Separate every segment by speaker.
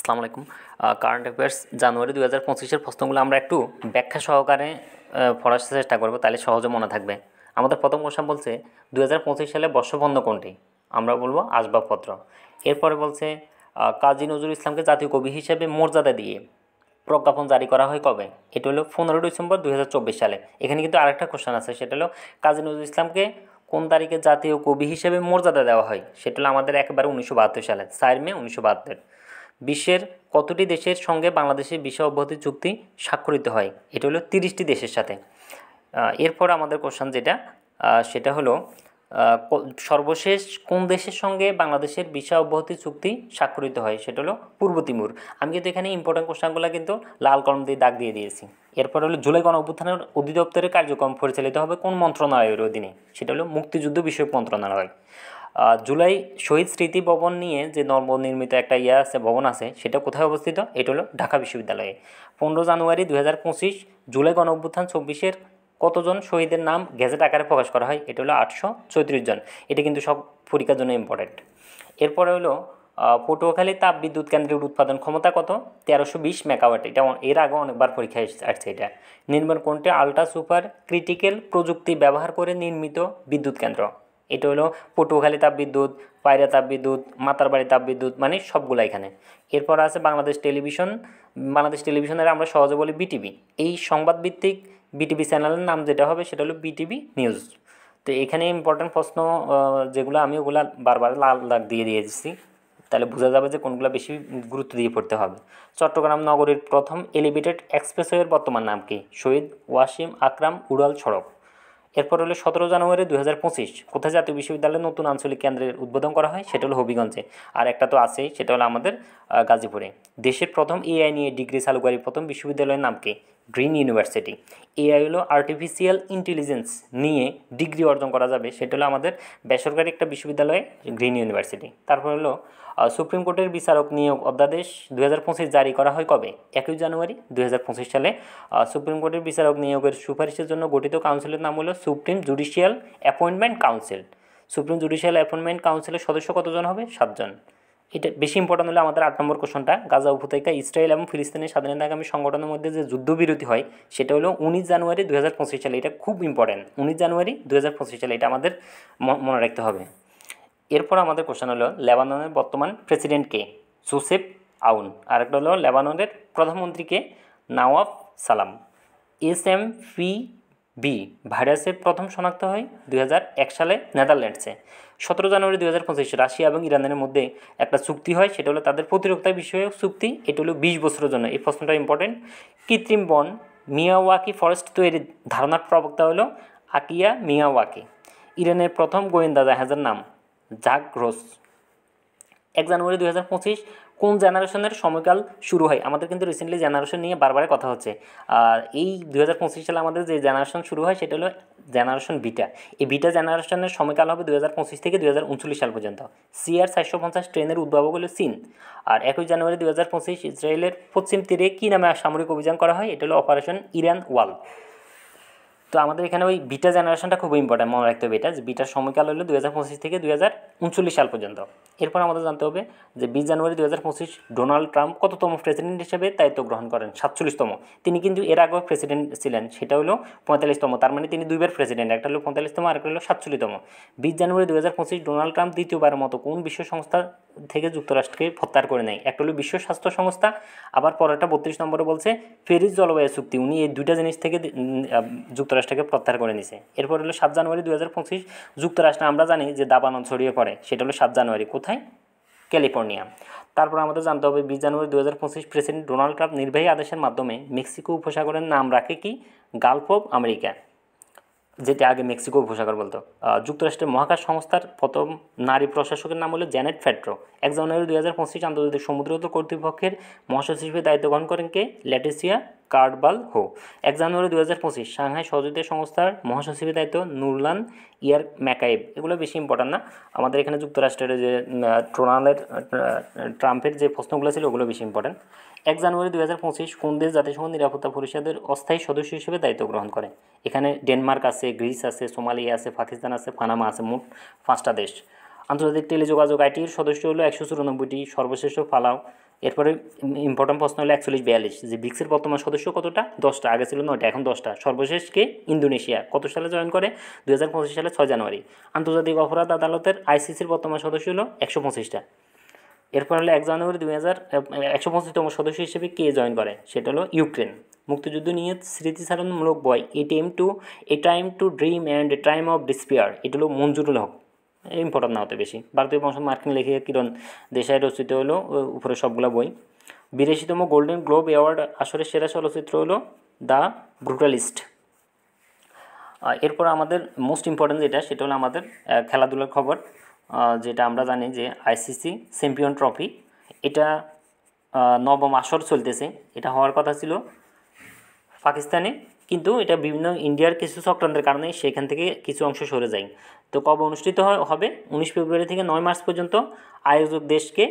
Speaker 1: আসসালামু আলাইকুম। Current affairs জানুয়ারি 2025-এর প্রশ্নগুলো আমরা একটু ব্যাখ্যা সহকারে পড়ার চেষ্টা করব, তাহলে সহজে মনে থাকবে। আমাদের প্রথম কোশ্চেন বলছে 2025 সালে বর্ষপণ্য কোনটি? আমরা বলবো আসবাবপত্র। এরপরে বলছে কাজী নজরুল ইসলামকে জাতীয় কবি হিসেবে মর্যাদা দিয়ে প্রজ্ঞাপন জারি করা হয় কবে? এটা হলো 15 ডিসেম্বর 2024 সালে। এখানে কিন্তু আরেকটা কোশ্চেন আছে, সেটা হলো কাজী নজরুল ইসলামকে কোন তারিখে জাতীয় কবি হিসেবে মর্যাদা দেওয়া হয়? সেটা হলো আমাদের একেবারে 1972 সালে, 4 মে 1972। বিশ্বের কতটি দেশের সঙ্গে বাংলাদেশের ভিসা অব্যাহতি চুক্তি স্বাক্ষরিত হয়? এটা হলো 30টি দেশের সাথে। এরপর আমাদের কোশ্চেন যেটা সেটা হলো সর্বশেষ কোন দেশের সঙ্গে বাংলাদেশের ভিসা অব্যাহতি চুক্তি স্বাক্ষরিত হয়? সেটা হলো পূর্ব তিমুর। আমি কিন্তু এখানে ইম্পর্টেন্ট কোশ্চেনগুলো কিন্তু লাল কলম দিয়ে দাগ দিয়ে দিয়েছি। এরপর হলো জুলাই গণ অভ্যুত্থানের অধিদপ্তরের কার্যক্রম পরিচালিত হবে কোন মন্ত্রণালয়ের অধীনে? সেটা হলো মুক্তিযুদ্ধ বিষয়ক মন্ত্রণালয়। জুলাই শহীদ স্মৃতি ভবন নিয়ে যে নবনির্মিত একটা আছে, ভবন আছে, সেটা কোথায় অবস্থিত? এটা হলো ঢাকা বিশ্ববিদ্যালয়ে। 15 জানুয়ারি 2025 জুলাই গণ অভ্যুত্থান 24-এর কতজন শহীদের নাম গেজেট আকারে প্রকাশ করা হয়? এটা হলো 834 জন। এটা কিন্তু সব পরীক্ষার জন্য ইম্পর্টেন্ট। এরপরে হলো পটুয়াখালী তাপ বিদ্যুৎ কেন্দ্রের উৎপাদন ক্ষমতা কত? 1320 মেগাওয়াট। এটা এর আগে অনেকবার পরীক্ষায় আসছে। এটা নির্মাণ কোনটি আল্ট্রা সুপার ক্রিটিক্যাল প্রযুক্তি ব্যবহার করে নির্মিত বিদ্যুৎ কেন্দ্র? এটা হলো পটুয়াখালী তাপবিদ্যুৎ, পায়রা তাপবিদ্যুৎ, মাতারবাড়ি তাপবিদ্যুৎ, মানে সবগুলো এখানে। এরপর আছে বাংলাদেশ টেলিভিশন। বাংলাদেশ টেলিভিশনের আমরা সহজে বলি বিটিভি। এই সংবাদভিত্তিক বিটিভি চ্যানেলের নাম যেটা হবে সেটা হলো বিটিভি নিউজ। তো এখানে ইম্পর্টেন্ট প্রশ্ন যেগুলো আমি ওগুলো বারবার লাল দাগ দিয়ে দিয়েছি, তাহলে বোঝা যাবে যে কোনগুলো বেশি গুরুত্ব দিয়ে পড়তে হবে। চট্টগ্রাম নগরীর প্রথম এলিভেটেড এক্সপ্রেসওয়ের বর্তমান নাম কি? শহীদ ওয়াসিম আকরাম উড়াল সড়ক। এরপর হলো 17 জানুয়ারি 2025 কোথায় জাতীয় বিশ্ববিদ্যালয়ের নতুন আঞ্চলিক কেন্দ্রের উদ্বোধন করা হয়? সেটা হলো হবিগঞ্জে। আর একটা তো আছেই, সেটা হলো আমাদের গাজীপুরে। দেশের প্রথম এআই নিয়ে ডিগ্রি চালুকারী প্রথম বিশ্ববিদ্যালয়ের নাম কি? Green university. এআই হলো আর্টিফিশিয়াল ইন্টেলিজেন্স নিয়ে ডিগ্রি অর্জন করা যাবে, সেটা হলো আমাদের বেসরকারি একটা বিশ্ববিদ্যালয়ে, গ্রিন ইউনিভার্সিটি। তারপর হলো সুপ্রিম কোর্টের বিচারক নিয়োগ অধ্যাদেশ 2025 জারি করা হয় কবে? 21 জানুয়ারি 2025 সালে। সুপ্রিম কোর্টের বিচারক নিয়োগের সুপারিশের জন্য গঠিত কাউন্সিলের নাম হলো supreme judicial appointment council. Supreme judicial appointment কাউন্সিলের সদস্য কতজন হবে? 7 জন। এটা বেশি ইম্পর্টেন্ট হলে আমাদের 8 নম্বর কোশ্চনটা, গাজা উপত্যকা ইসরায়েল এবং ফিলিস্তিনের স্বাধীনতাকামী সংগঠনের মধ্যে যে যুদ্ধবিরতি হয় সেটা হলো 19 জানুয়ারি 2025 সালে। এটা খুব ইম্পর্টেন্ট, 19 জানুয়ারি 2025 সালে, এটা আমাদের মনে রাখতে হবে। এরপর আমাদের কোশ্চেন হলো লেবাননের বর্তমান প্রেসিডেন্ট কে? জোসেফ আউন। আরেকটা হলো লেবাননের প্রধানমন্ত্রীকে? নওয়াফ সালাম। SMVB ভাইরাসের প্রথম শনাক্ত হয় 2001 সালে নেদারল্যান্ডসে। 17 জানুয়ারি 2025 রাশিয়া এবং ইরানের মধ্যে একটা চুক্তি হয়, সেটা হলো তাদের প্রতিরক্ষা বিষয়ক চুক্তি। এটা হলো 20 বছরের জন্য। এই প্রশ্নটা ইম্পর্টেন্ট। কৃত্রিম বন মিয়াওয়াকি ফরেস্ট তৈরির ধারণার প্রবক্তা হলো আকিয়া মিয়াওয়াকি। ইরানের প্রথম গোয়েন্দা জাহাজের নাম? জাগরোস। 1 জানুয়ারি 2025 কোন জেনারেশনের সময়কাল শুরু হয়? আমাদের কিন্তু রিসেন্টলি জেনারেশন নিয়ে বারবার কথা হচ্ছে। এই 2025 সালে আমাদের যে জেনারেশন শুরু হয় সেটা হলো জেনারেশন বিটা। এই বিটা জেনারেশনের সময়কাল হবে 2025 থেকে 2039 সাল পর্যন্ত। CR-450 ট্রেনের উদ্ভাবক হলো চীন। আর 21 জানুয়ারি 2025 ইসরায়েলের পশ্চিম তীরে কী নামে সামরিক অভিযান করা হয়? এটা হলো অপারেশন ইরান ওয়াল। তো আমাদের এখানে ওই বিটা জেনারেশনটা খুব ইম্পর্টেন্ট, মনে রাখতে হবে। এটা বিটার সময়কাল হলো 2025 থেকে 2039 সাল পর্যন্ত। এরপর আমাদের জানতে হবে যে 20 জানুয়ারি 2025 ডোনাল্ড ট্রাম্প কততম প্রেসিডেন্ট হিসেবে দায়িত্ব গ্রহণ করেন? 47তম। তিনি কিন্তু এর আগেও প্রেসিডেন্ট ছিলেন, সেটা হলো 45তম। তার মানে তিনি দুইবার প্রেসিডেন্ট, একটা হলো 45তম আর একটা হলো 47তম। 20 জানুয়ারি 2025 ডোনাল্ড ট্রাম্প দ্বিতীয়বারের মতো কোন বিশ্ব সংস্থা থেকে যুক্তরাষ্ট্রকে প্রত্যাহার করে নেয়? একটা হলো বিশ্ব স্বাস্থ্য সংস্থা, আবার পরেরটা 32 নম্বরে বলছে প্যারিস জলবায়ু চুক্তি। উনি এই দুইটা জিনিস থেকে যুক্তরাষ্ট্রকে প্রত্যাহার করে নিছে। এরপর হলো 7 জানুয়ারি 2025 যুক্তরাষ্ট্রে আমরা জানি যে দাবানল ছড়িয়ে পড়ে, সেটা হলো 7 জানুয়ারি। কোথায়? ক্যালিফোর্নিয়া। তারপর আমাদের জানতে হবে 20 জানুয়ারি 2025 প্রেসিডেন্ট ডোনাল্ড ট্রাম্প নির্বাহী আদেশের মাধ্যমে মেক্সিকো উপসাগরের নাম রাখে কি? গালফ অফ আমেরিকা, যেটা আগে মেক্সিকো উপসাগর বলতো। যুক্তরাষ্ট্রের মহাকাশ সংস্থার প্রথম নারী প্রশাসকের নাম হলো জ্যানেট ফেড্রো। 1 জানুয়ারি 2025 আন্তর্জাতিক সমুদ্র কর্তৃপক্ষের মহাসচিব হিসেবে দায়িত্ব গ্রহণ করেন কে? ল্যাটিসিয়া কার্ডবাল হো। 1 জানুয়ারি 2025 সাংহাই সহযোগিতা সংস্থার মহাসচিবের দায়িত্ব নুরলান ইয়ার ম্যাকাইব। এগুলো বেশি ইম্পর্টেন্ট না, আমাদের এখানে যুক্তরাষ্ট্রের যে ট্রাম্পের যে প্রশ্নগুলো ছিল ওগুলো বেশি ইম্পর্টেন্ট। 1 জানুয়ারি 2025 কোন দেশ জাতিসংঘ নিরাপত্তা পরিষদের অস্থায়ী সদস্য হিসেবে দায়িত্ব গ্রহণ করে? এখানে ডেনমার্ক আছে, গ্রিস আছে, সোমালিয়া আছে, পাকিস্তান আছে, পানামা আছে, মোট 5টা দেশ। আন্তর্জাতিক টেলিযোগাযোগ আইটির সদস্য হলো 194টি, সর্বশ্রেষ্ঠ পালাও এরপরে ইম্পর্টেন্ট প্রশ্ন হলো 41-42 যে ব্রিক্সের বর্তমান সদস্য কতটা? 10টা, আগে ছিল 9টা, এখন 10টা। সর্বশেষ কে? ইন্দোনেশিয়া। কত সালে জয়েন করে? 2025 সালে 6 জানুয়ারি। আন্তর্জাতিক অপরাধ আদালতের আইসিসির বর্তমান সদস্য হলো 125টা। এরপর হলো 1 জানুয়ারি 125তম সদস্য হিসেবে কে জয়েন করে? সেটা হলো ইউক্রেন। মুক্তিযুদ্ধ নিয়ে স্মৃতিচারণমূলক বই এ time to dream and a time of despair, এটা হলো মঞ্জুরুল হক। ইম্পর্টেন্ট না হতে বেশি। ভারতীয় বংশ মার্কিন লেখিকা কিরণ দেশাই রচিত হলো উপরে সবগুলো বই। 82তম গোল্ডেন গ্লোব অ্যাওয়ার্ড আসরের সেরা চলচ্চিত্র হলো দ্য ব্রুটালিস্ট। এরপর আমাদের মোস্ট ইম্পর্টেন্ট যেটা, সেটা হলো আমাদের খেলাধুলার খবর। যেটা আমরা জানি যে আইসিসি চ্যাম্পিয়ন ট্রফি, এটা 9ম আসর চলতেছে। এটা হওয়ার কথা ছিল পাকিস্তানে, কিন্তু এটা বিভিন্ন ইন্ডিয়ার কিছু চক্রান্তের কারণে সেখান থেকে কিছু অংশ সরে যায়। তো কবে অনুষ্ঠিত হবে? 19 ফেব্রুয়ারি থেকে 9 মার্চ পর্যন্ত। আয়োজক দেশকে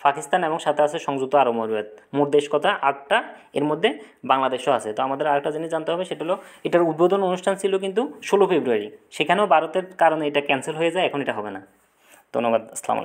Speaker 1: পাকিস্তান এবং সাথে আছে সংযুক্ত আরব আমিরাত। মোট দেশ কথা 8টা, এর মধ্যে বাংলাদেশও আছে। তো আমাদের আরেকটা জিনিস জানতে হবে, সেটা হলো এটার উদ্বোধন অনুষ্ঠান ছিল কিন্তু 16 ফেব্রুয়ারি, সেখানেও ভারতের কারণে এটা ক্যান্সেল হয়ে যায়, এখন এটা হবে না। ধন্যবাদ। আসসালামু আলাইকুম।